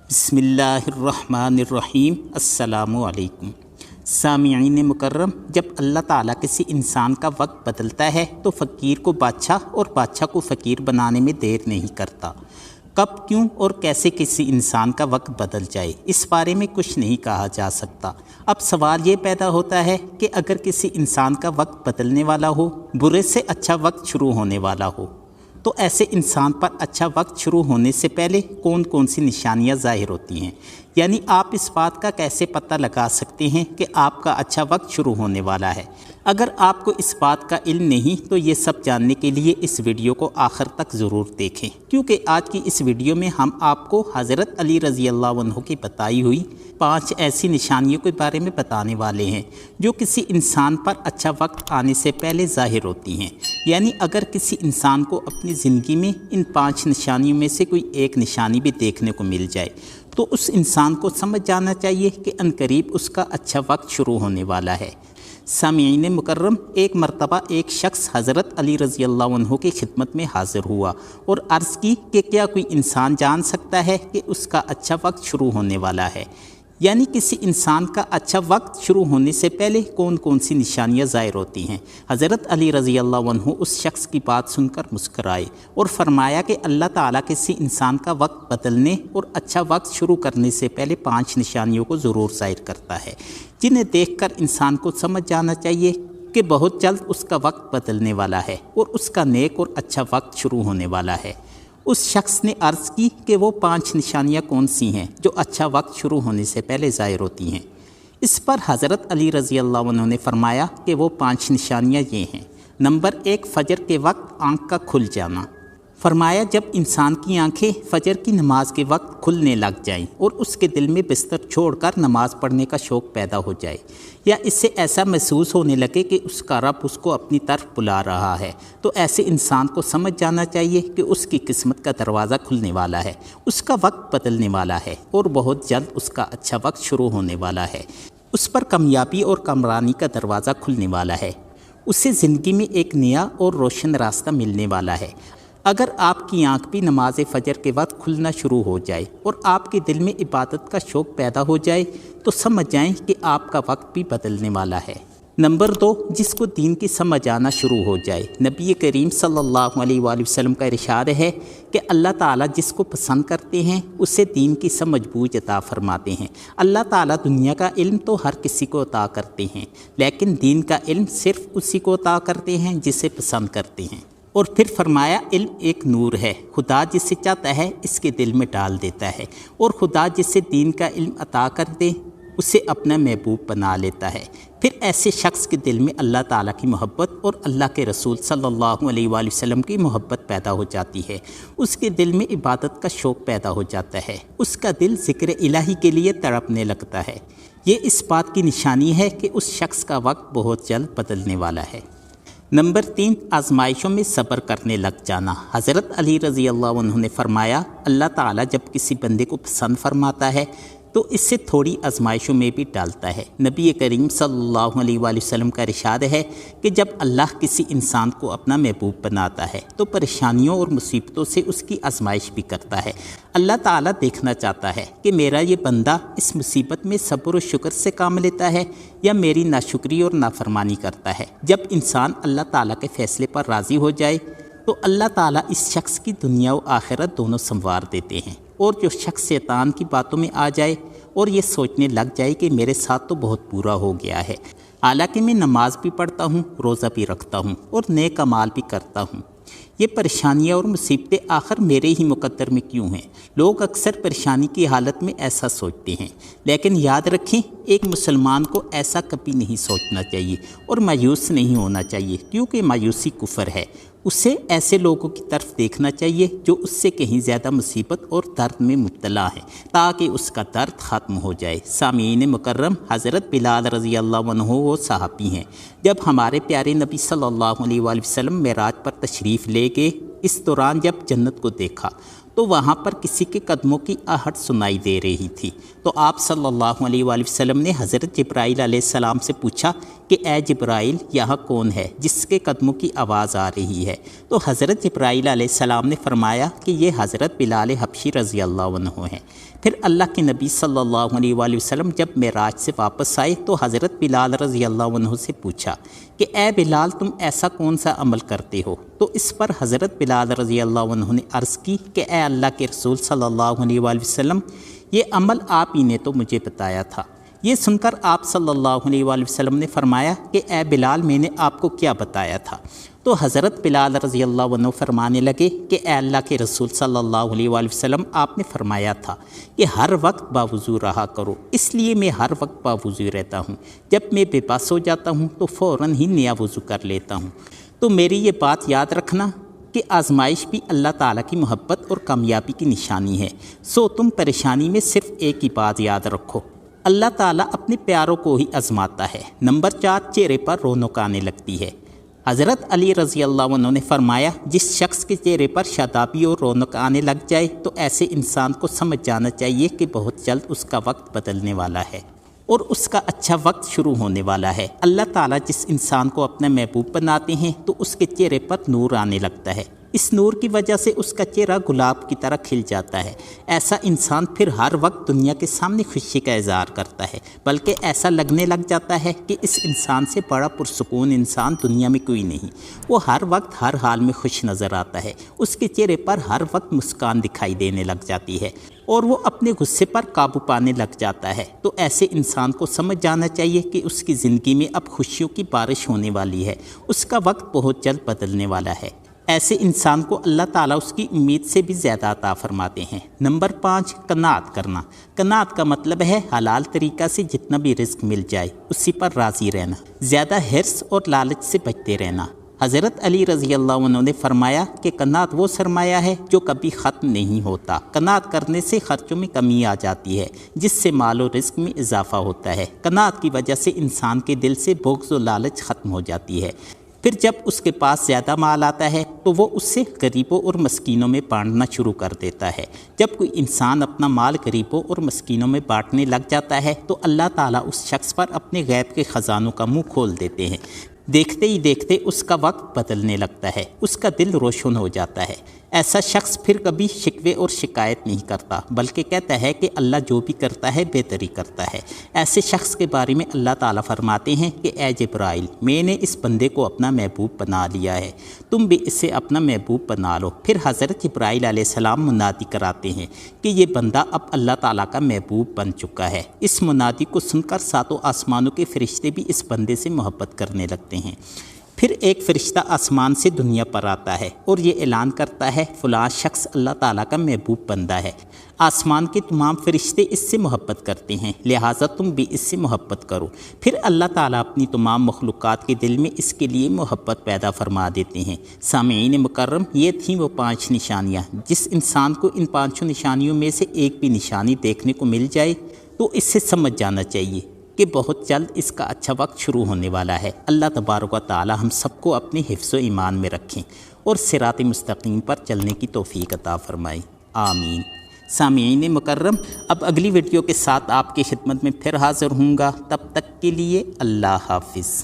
بسم اللہ الرحمن الرحیم۔ السلام علیکم سامعین مکرم، جب اللہ تعالیٰ کسی انسان کا وقت بدلتا ہے تو فقیر کو بادشاہ اور بادشاہ کو فقیر بنانے میں دیر نہیں کرتا۔ کب، کیوں اور کیسے کسی انسان کا وقت بدل جائے، اس بارے میں کچھ نہیں کہا جا سکتا۔ اب سوال یہ پیدا ہوتا ہے کہ اگر کسی انسان کا وقت بدلنے والا ہو، برے سے اچھا وقت شروع ہونے والا ہو، تو ایسے انسان پر اچھا وقت شروع ہونے سے پہلے کون کون سی نشانیاں ظاہر ہوتی ہیں؟ یعنی آپ اس بات کا کیسے پتہ لگا سکتے ہیں کہ آپ کا اچھا وقت شروع ہونے والا ہے؟ اگر آپ کو اس بات کا علم نہیں تو یہ سب جاننے کے لیے اس ویڈیو کو آخر تک ضرور دیکھیں، کیونکہ آج کی اس ویڈیو میں ہم آپ کو حضرت علی رضی اللہ عنہ کی بتائی ہوئی 5 ایسی نشانیوں کے بارے میں بتانے والے ہیں جو کسی انسان پر اچھا وقت آنے سے پہلے ظاہر ہوتی ہیں۔ یعنی اگر کسی انسان کو اپنی زندگی میں ان 5 نشانیوں میں سے کوئی ایک نشانی بھی دیکھنے کو مل جائے تو اس انسان کو سمجھ جانا چاہیے کہ عنقریب اس کا اچھا وقت شروع ہونے والا ہے۔ سامعین مکرم، ایک مرتبہ ایک شخص حضرت علی رضی اللہ عنہ کی خدمت میں حاضر ہوا اور عرض کی کہ کیا کوئی انسان جان سکتا ہے کہ اس کا اچھا وقت شروع ہونے والا ہے؟ یعنی کسی انسان کا اچھا وقت شروع ہونے سے پہلے کون کون سی نشانیاں ظاہر ہوتی ہیں؟ حضرت علی رضی اللہ عنہ اس شخص کی بات سن کر مسکرائے اور فرمایا کہ اللہ تعالیٰ کسی انسان کا وقت بدلنے اور اچھا وقت شروع کرنے سے پہلے 5 نشانیوں کو ضرور ظاہر کرتا ہے، جنہیں دیکھ کر انسان کو سمجھ جانا چاہیے کہ بہت جلد اس کا وقت بدلنے والا ہے اور اس کا نیک اور اچھا وقت شروع ہونے والا ہے۔ اس شخص نے عرض کی کہ وہ 5 نشانیاں کون سی ہیں جو اچھا وقت شروع ہونے سے پہلے ظاہر ہوتی ہیں؟ اس پر حضرت علی رضی اللہ عنہ نے فرمایا کہ وہ 5 نشانیاں یہ ہیں۔ نمبر 1، فجر کے وقت آنکھ کا کھل جانا۔ فرمایا جب انسان کی آنکھیں فجر کی نماز کے وقت کھلنے لگ جائیں اور اس کے دل میں بستر چھوڑ کر نماز پڑھنے کا شوق پیدا ہو جائے، یا اس سے ایسا محسوس ہونے لگے کہ اس کا رب اس کو اپنی طرف بلا رہا ہے، تو ایسے انسان کو سمجھ جانا چاہیے کہ اس کی قسمت کا دروازہ کھلنے والا ہے، اس کا وقت بدلنے والا ہے اور بہت جلد اس کا اچھا وقت شروع ہونے والا ہے، اس پر کامیابی اور کامرانی کا دروازہ کھلنے والا ہے، اسے زندگی میں ایک نیا اور روشن راستہ ملنے والا ہے۔ اگر آپ کی آنکھ بھی نماز فجر کے وقت کھلنا شروع ہو جائے اور آپ کے دل میں عبادت کا شوق پیدا ہو جائے تو سمجھ جائیں کہ آپ کا وقت بھی بدلنے والا ہے۔ نمبر 2، جس کو دین کی سمجھ آنا شروع ہو جائے۔ نبی کریم صلی اللہ علیہ وآلہ وسلم کا ارشاد ہے کہ اللہ تعالیٰ جس کو پسند کرتے ہیں اسے دین کی سمجھ بوجھ عطا فرماتے ہیں۔ اللہ تعالیٰ دنیا کا علم تو ہر کسی کو عطا کرتے ہیں، لیکن دین کا علم صرف اسی کو عطا کرتے ہیں جسے پسند کرتے ہیں۔ اور پھر فرمایا علم ایک نور ہے، خدا جسے چاہتا ہے اس کے دل میں ڈال دیتا ہے، اور خدا جسے دین کا علم عطا کر دے اسے اپنا محبوب بنا لیتا ہے۔ پھر ایسے شخص کے دل میں اللہ تعالیٰ کی محبت اور اللہ کے رسول صلی اللہ علیہ وآلہ وسلم کی محبت پیدا ہو جاتی ہے، اس کے دل میں عبادت کا شوق پیدا ہو جاتا ہے، اس کا دل ذکر الہی کے لیے تڑپنے لگتا ہے۔ یہ اس بات کی نشانی ہے کہ اس شخص کا وقت بہت جلد بدلنے والا ہے۔ نمبر 3، آزمائشوں میں صبر کرنے لگ جانا۔ حضرت علی رضی اللہ عنہ نے فرمایا اللہ تعالیٰ جب کسی بندے کو پسند فرماتا ہے تو اس سے تھوڑی آزمائشوں میں بھی ڈالتا ہے۔ نبی کریم صلی اللہ علیہ وآلہ وسلم کا ارشاد ہے کہ جب اللہ کسی انسان کو اپنا محبوب بناتا ہے تو پریشانیوں اور مصیبتوں سے اس کی آزمائش بھی کرتا ہے۔ اللہ تعالیٰ دیکھنا چاہتا ہے کہ میرا یہ بندہ اس مصیبت میں صبر و شکر سے کام لیتا ہے یا میری ناشکری اور نافرمانی کرتا ہے۔ جب انسان اللہ تعالیٰ کے فیصلے پر راضی ہو جائے تو اللہ تعالیٰ اس شخص کی دنیا و آخرت دونوں سنوار دیتے ہیں، اور جو شخص شیطان کی باتوں میں آ جائے اور یہ سوچنے لگ جائے کہ میرے ساتھ تو بہت برا ہو گیا ہے، حالانکہ میں نماز بھی پڑھتا ہوں، روزہ بھی رکھتا ہوں اور نیک اعمال بھی کرتا ہوں، یہ پریشانیاں اور مصیبتیں آخر میرے ہی مقدر میں کیوں ہیں؟ لوگ اکثر پریشانی کی حالت میں ایسا سوچتے ہیں، لیکن یاد رکھیں ایک مسلمان کو ایسا کبھی نہیں سوچنا چاہیے اور مایوس نہیں ہونا چاہیے، کیونکہ مایوسی کفر ہے۔ اسے ایسے لوگوں کی طرف دیکھنا چاہیے جو اس سے کہیں زیادہ مصیبت اور درد میں مبتلا ہیں تاکہ اس کا درد ختم ہو جائے۔ سامعین مکرم، حضرت بلال رضی اللہ عنہ وہ صحابی ہیں جب ہمارے پیارے نبی صلی اللہ علیہ وآلہ وسلم معراج پر تشریف لے گئے، اس دوران جب جنت کو دیکھا تو وہاں پر کسی کے قدموں کی آہٹ سنائی دے رہی تھی، تو آپ صلی اللہ علیہ وآلہ وسلم نے حضرت جبرائیل علیہ السلام سے پوچھا کہ اے جبرائیل یہاں کون ہے جس کے قدموں کی آواز آ رہی ہے؟ تو حضرت جبرائیل علیہ السلام نے فرمایا کہ یہ حضرت بلال حبشی رضی اللہ عنہ ہیں۔ پھر اللہ کے نبی صلی اللہ علیہ وآلہ وسلم جب معراج سے واپس آئے تو حضرت بلال رضی اللہ عنہ سے پوچھا کہ اے بلال تم ایسا کون سا عمل کرتے ہو؟ تو اس پر حضرت بلال رضی اللہ عنہ نے عرض کی کہ اے اللہ کے رسول صلی اللہ علیہ وآلہ وسلم یہ عمل آپ ہی نے تو مجھے بتایا تھا۔ یہ سن کر آپ صلی اللہ علیہ وآلہ وسلم نے فرمایا کہ اے بلال میں نے آپ کو کیا بتایا تھا؟ تو حضرت بلال رضی اللہ عنہ فرمانے لگے کہ اے اللہ کے رسول صلی اللہ علیہ وآلہ وسلم آپ نے فرمایا تھا کہ ہر وقت باوضو رہا کرو، اس لیے میں ہر وقت باوضو رہتا ہوں۔ جب میں بے بس ہو جاتا ہوں تو فوراً ہی نیا وضو کر لیتا ہوں۔ تو میری یہ بات یاد رکھنا کہ آزمائش بھی اللہ تعالیٰ کی محبت اور کامیابی کی نشانی ہے، سو تم پریشانی میں صرف ایک ہی بات یاد رکھو، اللہ تعالیٰ اپنے پیاروں کو ہی آزماتا ہے۔ نمبر 4، چہرے پر رونق آنے لگتی ہے۔ حضرت علی رضی اللہ عنہ نے فرمایا جس شخص کے چہرے پر شادابی اور رونق آنے لگ جائے تو ایسے انسان کو سمجھ جانا چاہیے کہ بہت جلد اس کا وقت بدلنے والا ہے اور اس کا اچھا وقت شروع ہونے والا ہے۔ اللہ تعالیٰ جس انسان کو اپنا محبوب بناتے ہیں تو اس کے چہرے پر نور آنے لگتا ہے، اس نور کی وجہ سے اس کا چہرہ گلاب کی طرح کھل جاتا ہے۔ ایسا انسان پھر ہر وقت دنیا کے سامنے خوشی کا اظہار کرتا ہے، بلکہ ایسا لگنے لگ جاتا ہے کہ اس انسان سے بڑا پرسکون انسان دنیا میں کوئی نہیں۔ وہ ہر وقت ہر حال میں خوش نظر آتا ہے، اس کے چہرے پر ہر وقت مسکان دکھائی دینے لگ جاتی ہے اور وہ اپنے غصے پر قابو پانے لگ جاتا ہے۔ تو ایسے انسان کو سمجھ جانا چاہیے کہ اس کی زندگی میں اب خوشیوں کی بارش ہونے والی ہے، اس کا وقت بہت جلد بدلنے والا ہے۔ ایسے انسان کو اللہ تعالیٰ اس کی امید سے بھی زیادہ عطا فرماتے ہیں۔ نمبر 5، قناعت کرنا۔ قناعت کا مطلب ہے حلال طریقہ سے جتنا بھی رزق مل جائے اسی پر راضی رہنا، زیادہ حرص اور لالچ سے بچتے رہنا۔ حضرت علی رضی اللہ عنہ نے فرمایا کہ قناعت وہ سرمایہ ہے جو کبھی ختم نہیں ہوتا۔ قناعت کرنے سے خرچوں میں کمی آ جاتی ہے جس سے مال و رزق میں اضافہ ہوتا ہے۔ قناعت کی وجہ سے انسان کے دل سے بغض و لالچ ختم ہو جاتی ہے۔ پھر جب اس کے پاس زیادہ مال آتا ہے تو وہ اس سے غریبوں اور مسکینوں میں بانٹنا شروع کر دیتا ہے۔ جب کوئی انسان اپنا مال غریبوں اور مسکینوں میں بانٹنے لگ جاتا ہے تو اللہ تعالیٰ اس شخص پر اپنے غیب کے خزانوں کا منہ کھول دیتے ہیں۔ دیکھتے ہی دیکھتے اس کا وقت بدلنے لگتا ہے، اس کا دل روشن ہو جاتا ہے۔ ایسا شخص پھر کبھی شکوے اور شکایت نہیں کرتا، بلکہ کہتا ہے کہ اللہ جو بھی کرتا ہے بہتری کرتا ہے۔ ایسے شخص کے بارے میں اللہ تعالیٰ فرماتے ہیں کہ اے جبرائیل، میں نے اس بندے کو اپنا محبوب بنا لیا ہے، تم بھی اسے اپنا محبوب بنا لو۔ پھر حضرت جبرائیل علیہ السلام منادی کراتے ہیں کہ یہ بندہ اب اللہ تعالیٰ کا محبوب بن چکا ہے۔ اس منادی کو سن کر ساتوں آسمانوں کے فرشتے بھی اس بندے سے محبت کرنے لگتے ہیں۔ پھر ایک فرشتہ آسمان سے دنیا پر آتا ہے اور یہ اعلان کرتا ہے فلاں شخص اللہ تعالیٰ کا محبوب بندہ ہے۔ آسمان کے تمام فرشتے اس سے محبت کرتے ہیں، لہٰذا تم بھی اس سے محبت کرو۔ پھر اللہ تعالیٰ اپنی تمام مخلوقات کے دل میں اس کے لیے محبت پیدا فرما دیتے ہیں۔ سامعین مکرم، یہ تھیں وہ 5 نشانیاں۔ جس انسان کو ان 5 نشانیوں میں سے ایک بھی نشانی دیکھنے کو مل جائے تو اس سے سمجھ جانا چاہیے کہ بہت جلد اس کا اچھا وقت شروع ہونے والا ہے۔ اللہ تبارک و تعالی ہم سب کو اپنے حفظ و ایمان میں رکھیں اور صراط مستقیم پر چلنے کی توفیق عطا فرمائے، آمین۔ سامعین مکرم، اب اگلی ویڈیو کے ساتھ آپ کی خدمت میں پھر حاضر ہوں گا، تب تک کے لیے اللہ حافظ۔